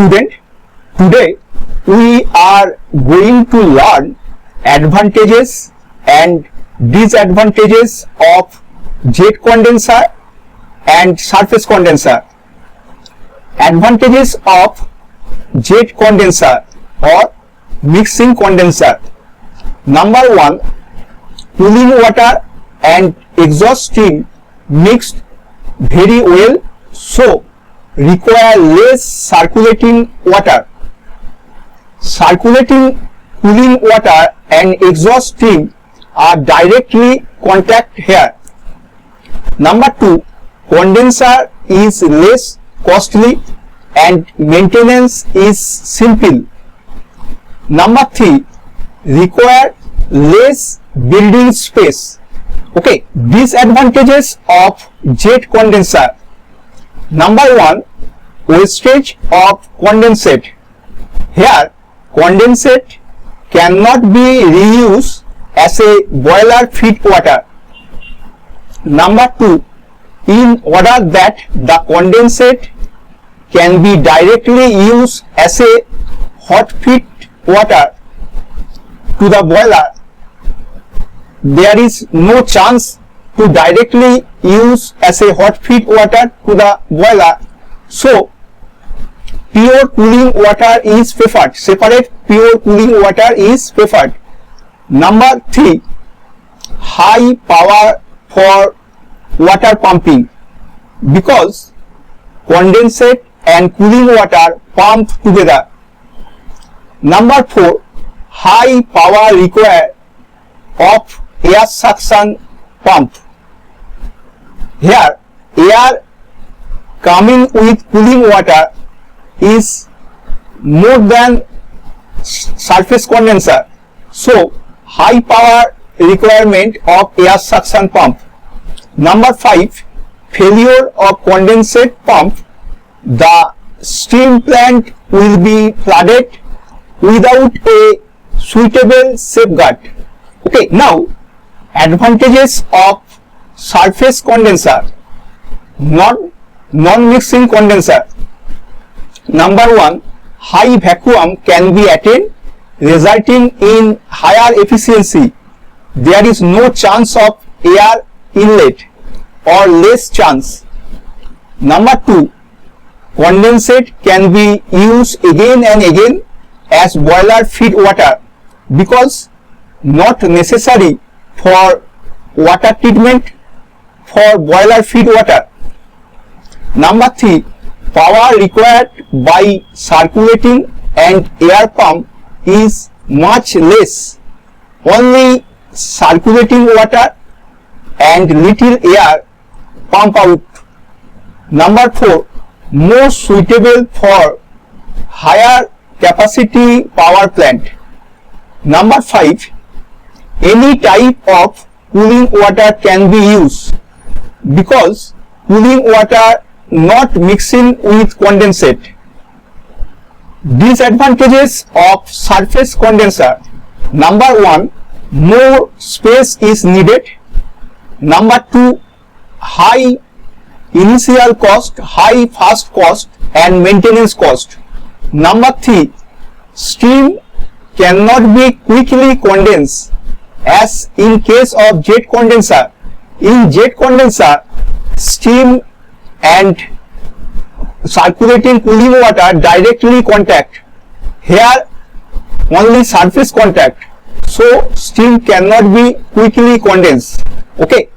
Student, today we are going to learn advantages and disadvantages of jet condenser and surface condenser. Advantages of jet condenser or mixing condenser. Number 1, cooling water and exhaust steam mixed very well, so require less circulating water. Circulating cooling water and exhaust steam are directly contact here. Number 2, condenser is less costly and maintenance is simple. Number 3, require less building space. Okay, disadvantages of jet condenser. Number 1, wastage of condensate. Here, condensate cannot be reused as a boiler feed water. Number 2, in order that the condensate can be directly used as a hot feed water to the boiler, there is no chance to directly use as a hot feed water to the boiler. So, pure cooling water is preferred. Separate pure cooling water is preferred. Number 3, high power for water pumping, because condensate and cooling water pump together. Number 4, high power required of air suction pump. Here, air coming with cooling water is more than surface condenser, so high power requirement of air suction pump. Number 5, failure of condensate pump, the steam plant will be flooded without a suitable safeguard. Okay, now advantages of surface condenser, non-mixing condenser. Number 1, high vacuum can be attained, resulting in higher efficiency. There is no chance of air inlet or less chance. Number 2, condensate can be used again and again as boiler feed water, because not necessary for water treatment for boiler feed water. Number 3, power required by circulating and air pump is much less. Only circulating water and little air pump out. Number 4, more suitable for higher capacity power plant. Number 5, any type of cooling water can be used, because cooling water not mixing with condensate. Disadvantages of surface condenser. Number 1, more space is needed. Number 2, high initial cost, high first cost and maintenance cost. Number 3, steam cannot be quickly condensed as in case of jet condenser. In jet condenser, steam and circulating cooling water directly contact. Here only surface contact, so steam cannot be quickly condensed. Okay,